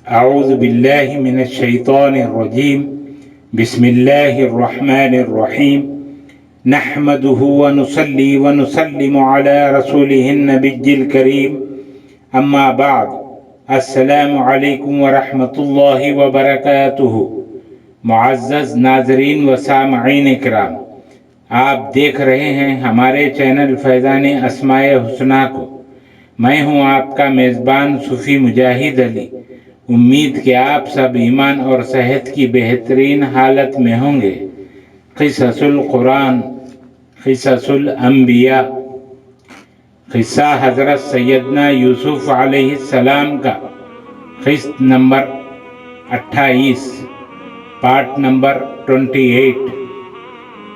أعوذ بالله من الشيطان الرجيم. بسم الله الرحمن الرحيم. نحمده ونصلي ونسلم على رسوله النبي الكريم. أما بعد، السلام علیکم ورحمۃ اللہ وبرکاتہ. معزز ناظرین و سامعین اکرام، آپ دیکھ رہے ہیں ہمارے چینل فیضان اسماء حسنہ کو. میں ہوں آپ کا میزبان صوفی مجاہد علی. امید کہ آپ سب ایمان اور صحت کی بہترین حالت میں ہوں گے. قصص القرآن، قصص الانبیاء، قصہ حضرت سیدنا یوسف علیہ السلام کا قسط نمبر 28، پارٹ نمبر 28.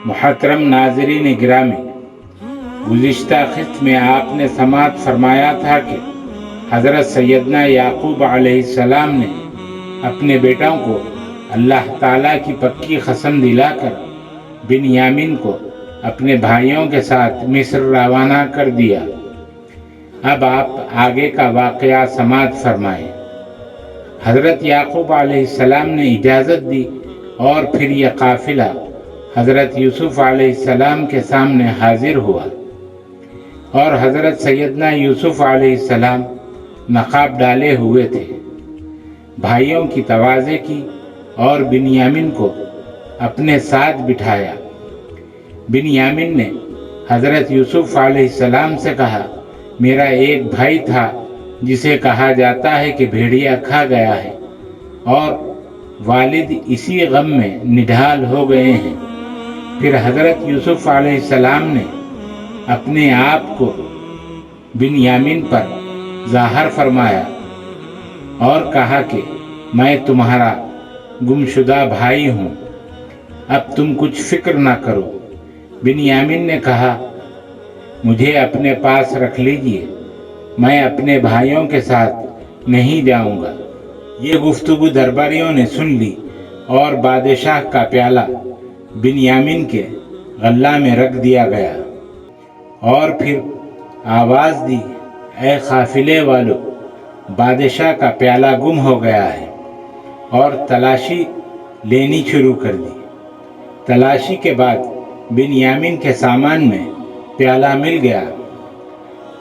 محترم ناظرین گرامی، گزشتہ قسط میں آپ نے سماعت فرمایا تھا کہ حضرت سیدنا یعقوب علیہ السلام نے اپنے بیٹوں کو اللہ تعالیٰ کی پکی قسم دلا کر بنیامین کو اپنے بھائیوں کے ساتھ مصر روانہ کر دیا. اب آپ آگے کا واقعہ سماعت فرمائیں. حضرت یعقوب علیہ السلام نے اجازت دی اور پھر یہ قافلہ حضرت یوسف علیہ السلام کے سامنے حاضر ہوا، اور حضرت سیدنا یوسف علیہ السلام نقاب ڈالے ہوئے تھے. بھائیوں کی تواضع کی اور بنیامین کو اپنے ساتھ بٹھایا. بنیامین نے حضرت یوسف علیہ السلام سے کہا، میرا ایک بھائی تھا جسے کہا جاتا ہے کہ بھیڑیا کھا گیا ہے، اور والد اسی غم میں نڈھال ہو گئے ہیں. پھر حضرت یوسف علیہ السلام نے اپنے آپ کو بنیامین پر ظاہر فرمایا اور کہا کہ میں تمہارا گمشدہ بھائی ہوں، اب تم کچھ فکر نہ کرو. بنیامین نے کہا، مجھے اپنے پاس رکھ لیجئے، میں اپنے بھائیوں کے ساتھ نہیں جاؤں گا. یہ گفتگو درباریوں نے سن لی اور بادشاہ کا پیالہ بنیامین کے غلہ میں رکھ دیا گیا، اور پھر آواز دی، اے قافلے والو، بادشاہ کا پیالہ گم ہو گیا ہے، اور تلاشی لینی شروع کر دی. تلاشی کے بعد بنیامین کے سامان میں پیالہ مل گیا.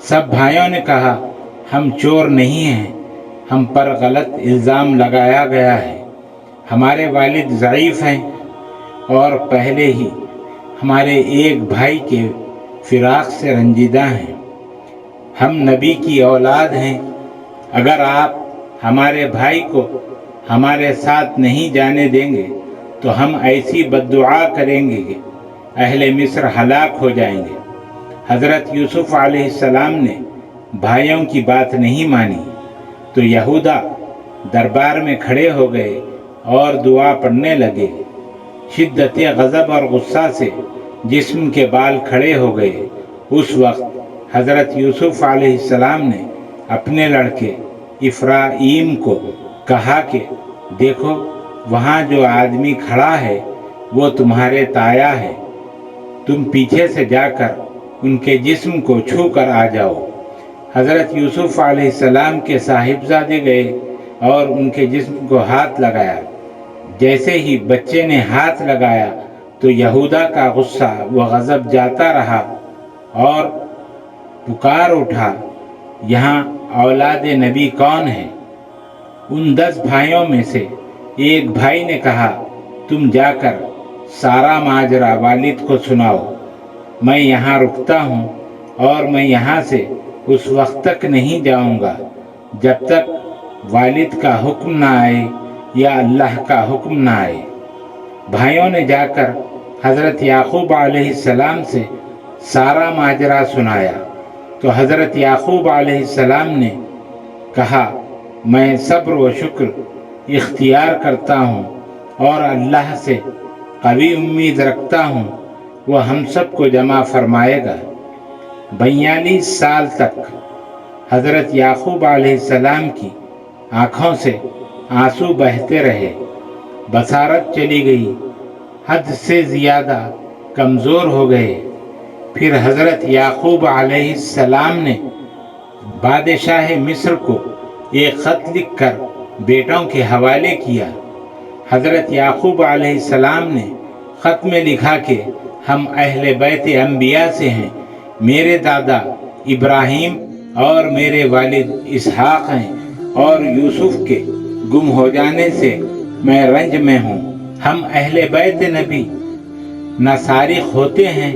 سب بھائیوں نے کہا، ہم چور نہیں ہیں، ہم پر غلط الزام لگایا گیا ہے. ہمارے والد ضعیف ہیں اور پہلے ہی ہمارے ایک بھائی کے فراق سے رنجیدہ ہیں. ہم نبی کی اولاد ہیں. اگر آپ ہمارے بھائی کو ہمارے ساتھ نہیں جانے دیں گے تو ہم ایسی بددعا کریں گے کہ اہل مصر ہلاک ہو جائیں گے. حضرت یوسف علیہ السلام نے بھائیوں کی بات نہیں مانی تو یہودا دربار میں کھڑے ہو گئے اور دعا پڑھنے لگے. شدت غضب اور غصہ سے جسم کے بال کھڑے ہو گئے. اس وقت حضرت یوسف علیہ السلام نے اپنے لڑکے افرایم کو کہا کہ دیکھو، وہاں جو آدمی کھڑا ہے وہ تمہارے تایا ہے. تم پیچھے سے جا کر ان کے جسم کو چھو کر آ جاؤ. حضرت یوسف علیہ السلام کے صاحبزادے گئے اور ان کے جسم کو ہاتھ لگایا. جیسے ہی بچے نے ہاتھ لگایا تو یہودا کا غصہ و غضب جاتا رہا اور پکار اٹھا، یہاں اولاد نبی کون ہے؟ ان 10 بھائیوں میں سے ایک بھائی نے کہا، تم جا کر سارا ماجرا والد کو سناؤ. میں یہاں رکتا ہوں اور میں یہاں سے اس وقت تک نہیں جاؤں گا جب تک والد کا حکم نہ آئے یا اللہ کا حکم نہ آئے. بھائیوں نے جا کر حضرت یعقوب علیہ السلام سے سارا ماجرا سنایا تو حضرت یعقوب علیہ السلام نے کہا، میں صبر و شکر اختیار کرتا ہوں اور اللہ سے قوی امید رکھتا ہوں، وہ ہم سب کو جمع فرمائے گا. 42 سال تک حضرت یعقوب علیہ السلام کی آنکھوں سے آنسو بہتے رہے. بصارت چلی گئی، حد سے زیادہ کمزور ہو گئے. پھر حضرت یعقوب علیہ السلام نے بادشاہ مصر کو ایک خط لکھ کر بیٹوں کے حوالے کیا۔ حضرت یعقوب علیہ السلام نے خط میں لکھا کہ ہم اہل بیت انبیاء سے ہیں، میرے دادا ابراہیم اور میرے والد اسحاق ہیں، اور یوسف کے گم ہو جانے سے میں رنج میں ہوں۔ ہم اہل بیت نبی نہ سارق ہوتے ہیں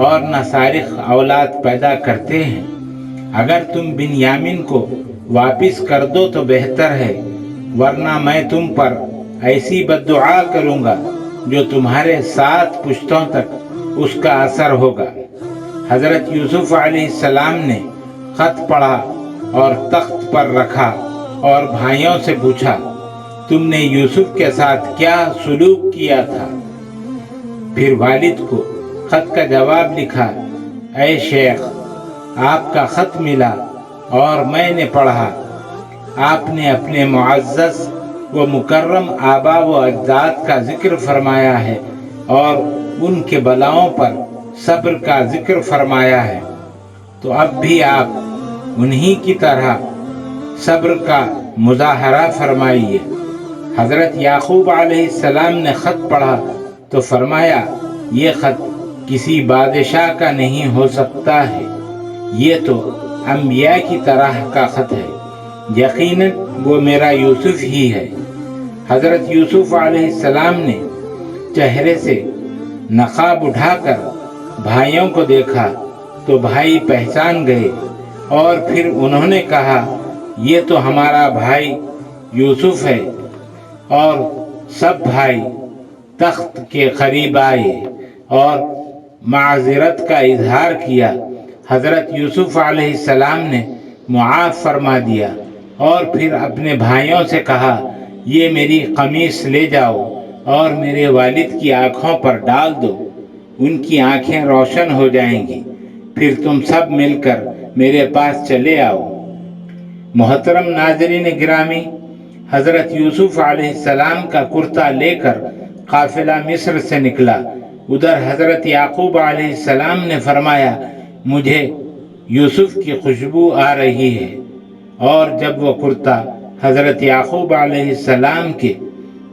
اور نہ سارق اولاد پیدا کرتے ہیں۔ اگر تم بنیامین کو واپس کر دو تو بہتر ہے، ورنہ میں تم پر ایسی بددعا کروں گا جو تمہارے 7 پشتوں تک اس کا اثر ہوگا۔ حضرت یوسف علیہ السلام نے خط پڑھا اور تخت پر رکھا اور بھائیوں سے پوچھا، تم نے یوسف کے ساتھ کیا سلوک کیا تھا؟ پھر والد کو خط کا جواب لکھا، اے شیخ، آپ کا خط ملا اور میں نے پڑھا۔ آپ نے اپنے معزز و مکرم آبا و اجداد کا ذکر فرمایا ہے اور ان کے بلاؤں پر صبر کا ذکر فرمایا ہے، تو اب بھی آپ انہی کی طرح صبر کا مظاہرہ فرمائیے۔ حضرت یعقوب علیہ السلام نے خط پڑھا تو فرمایا، یہ خط کسی بادشاہ کا نہیں ہو سکتا ہے، یہ تو انبیاء کی طرح کا خط ہے، یقیناً وہ میرا یوسف ہی ہے۔ حضرت یوسف علیہ السلام نے چہرے سے نقاب اٹھا کر بھائیوں کو دیکھا تو بھائی پہچان گئے، اور پھر انہوں نے کہا، یہ تو ہمارا بھائی یوسف ہے۔ اور سب بھائی تخت کے قریب آئے اور معذرت کا اظہار کیا۔ حضرت یوسف علیہ السلام نے معاف فرما دیا اور پھر اپنے بھائیوں سے کہا، یہ میری قمیص لے جاؤ اور میرے والد کی آنکھوں پر ڈال دو، ان کی آنکھیں روشن ہو جائیں گی، پھر تم سب مل کر میرے پاس چلے آؤ۔ محترم ناظرین گرامی، حضرت یوسف علیہ السلام کا کرتا لے کر قافلہ مصر سے نکلا۔ ادھر حضرت یعقوب علیہ السلام نے فرمایا، مجھے یوسف کی خوشبو آ رہی ہے، اور جب وہ کرتا حضرت یعقوب علیہ السلام کے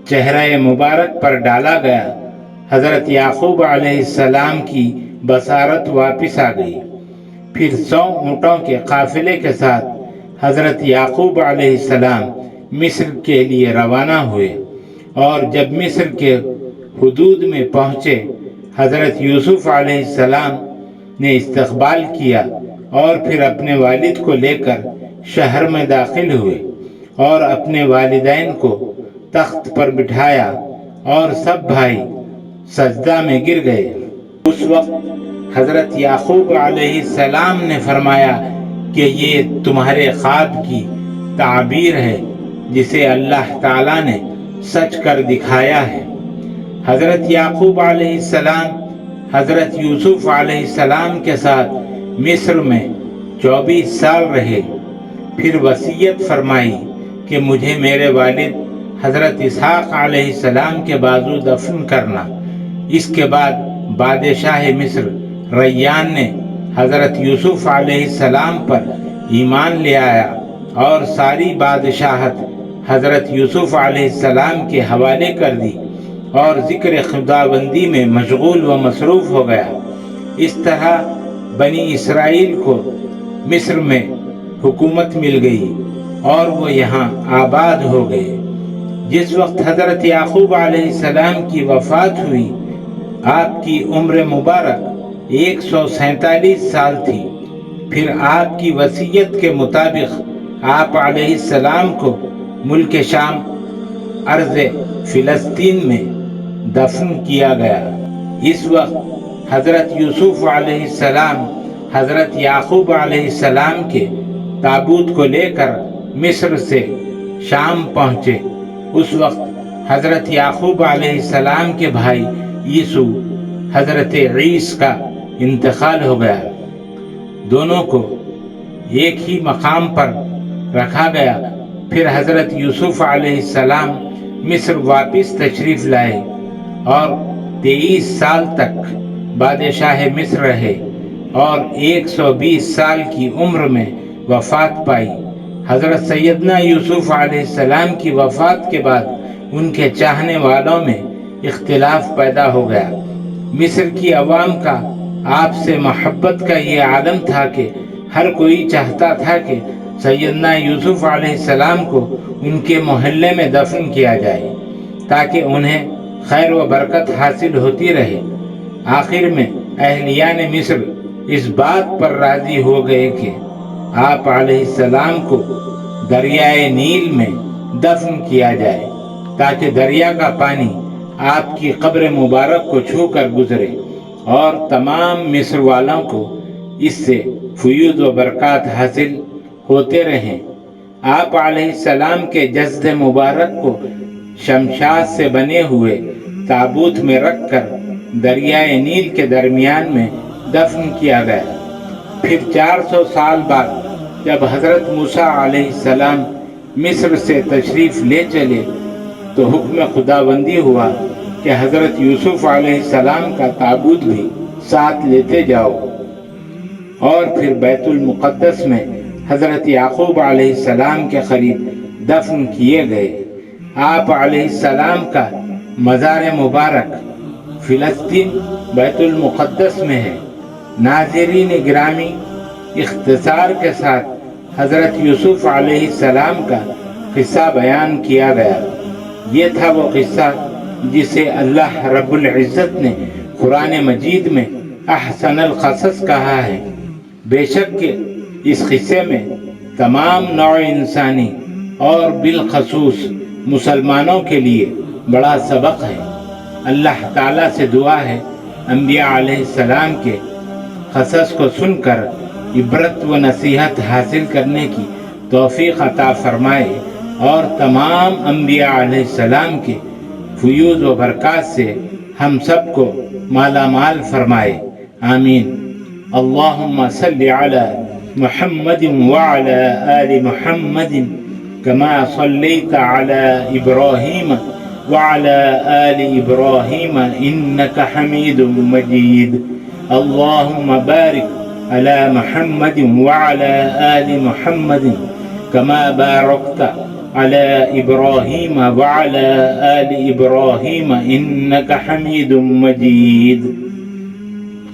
چہرہ مبارک پر ڈالا گیا، حضرت یعقوب علیہ السلام کی بصارت واپس آ گئی۔ پھر 100 اونٹوں کے قافلے کے ساتھ حضرت یعقوب علیہ السلام مصر کے لیے روانہ ہوئے، اور جب مصر کے حدود میں پہنچے، حضرت یوسف علیہ السلام نے استقبال کیا اور پھر اپنے والد کو لے کر شہر میں داخل ہوئے اور اپنے والدین کو تخت پر بٹھایا، اور سب بھائی سجدہ میں گر گئے۔ اس وقت حضرت یعقوب علیہ السلام نے فرمایا کہ یہ تمہارے خواب کی تعبیر ہے جسے اللہ تعالیٰ نے سچ کر دکھایا ہے۔ حضرت یعقوب علیہ السلام حضرت یوسف علیہ السلام کے ساتھ مصر میں 24 سال رہے، پھر وصیت فرمائی کہ مجھے میرے والد حضرت اسحاق علیہ السلام کے بازو دفن کرنا۔ اس کے بعد بادشاہ مصر ریان نے حضرت یوسف علیہ السلام پر ایمان لے آیا اور ساری بادشاہت حضرت یوسف علیہ السلام کے حوالے کر دی اور ذکر خداوندی میں مشغول و مصروف ہو گیا۔ اس طرح بنی اسرائیل کو مصر میں حکومت مل گئی اور وہ یہاں آباد ہو گئے۔ جس وقت حضرت یعقوب علیہ السلام کی وفات ہوئی، آپ کی عمر مبارک 147 سال تھی۔ پھر آپ کی وصیت کے مطابق آپ علیہ السلام کو ملک شام ارض فلسطین میں دفن کیا گیا۔ اس وقت حضرت یوسف علیہ السلام حضرت یعقوب علیہ السلام کے تابوت کو لے کر مصر سے شام پہنچے۔ اس وقت حضرت یعقوب علیہ السلام کے بھائی یسوع حضرت عیسی کا انتقال ہو گیا۔ دونوں کو ایک ہی مقام پر رکھا گیا۔ پھر حضرت یوسف علیہ السلام مصر واپس تشریف لائے اور 23 سال تک بادشاہ مصر رہے اور 120 سال کی عمر میں وفات پائی۔ حضرت سیدنا یوسف علیہ السلام کی وفات کے بعد ان کے چاہنے والوں میں اختلاف پیدا ہو گیا۔ مصر کی عوام کا آپ سے محبت کا یہ عالم تھا کہ ہر کوئی چاہتا تھا کہ سیدنا یوسف علیہ السلام کو ان کے محلے میں دفن کیا جائے تاکہ انہیں خیر و برکت حاصل ہوتی رہے۔ آخر میں اہلیان مصر اس بات پر راضی ہو گئے کہ آپ علیہ السلام کو دریائے نیل میں دفن کیا جائے تاکہ دریا کا پانی آپ کی قبر مبارک کو چھو کر گزرے اور تمام مصر والوں کو اس سے فیوض و برکات حاصل ہوتے رہیں۔ آپ علیہ السلام کے جسد مبارک کو شمشاد سے بنے ہوئے تابوت میں رکھ کر دریائے نیل کے درمیان میں دفن کیا گیا۔ پھر 400 سال بعد جب حضرت موسیٰ علیہ السلام مصر سے تشریف لے چلے تو حکم خداوندی ہوا کہ حضرت یوسف علیہ السلام کا تابوت بھی ساتھ لیتے جاؤ، اور پھر بیت المقدس میں حضرت یعقوب علیہ السلام کے قریب دفن کیے گئے۔ آپ علیہ السلام کا مزار مبارک فلسطین بیت المقدس میں ہے۔ ناظرین گرامی، اختصار کے ساتھ حضرت یوسف علیہ السلام کا قصہ بیان کیا گیا۔ یہ تھا وہ قصہ جسے اللہ رب العزت نے قرآن مجید میں احسن القصص کہا ہے۔ بے شک کہ اس قصے میں تمام نوع انسانی اور بالخصوص مسلمانوں کے لیے بڑا سبق ہے۔ اللہ تعالیٰ سے دعا ہے انبیاء علیہ السلام کے قصص کو سن کر عبرت و نصیحت حاصل کرنے کی توفیق عطا فرمائے اور تمام انبیاء علیہ السلام کے فیوض و برکات سے ہم سب کو مالا مال فرمائے، آمین۔ اللہم صلی علی محمد وعلی آل محمد کما صلیت علی ابراہیم وعلی آل ابراہیم انک حمید مجید۔ اللہم بارک علی محمد وعلی آل محمد کما بارکت علی ابراہیم وعلی آل ابراہیم انک حمید مجید۔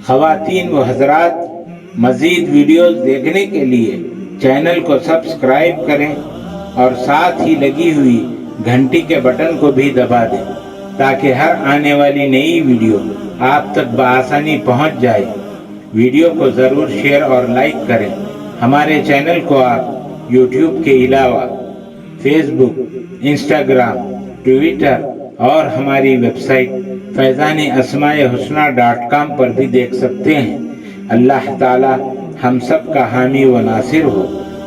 خواتین و حضرات، مزید ویڈیوز دیکھنے کے لیے چینل کو سبسکرائب کریں اور ساتھ ہی لگی ہوئی گھنٹی کے بٹن کو بھی دبا دیں تاکہ ہر آنے والی نئی ویڈیو آپ تک بآسانی پہنچ جائے۔ ویڈیو کو ضرور شیئر اور لائک کریں۔ ہمارے چینل کو آپ یوٹیوب کے علاوہ فیس بک، انسٹاگرام، ٹویٹر اور ہماری ویب سائٹ فیضاناسماءالحسنی.com پر بھی دیکھ سکتے ہیں۔ اللہ تعالی ہم سب کا حامی و ناصر ہو۔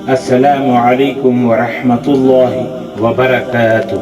السلام علیکم ورحمۃ اللہ وبرکاتہ۔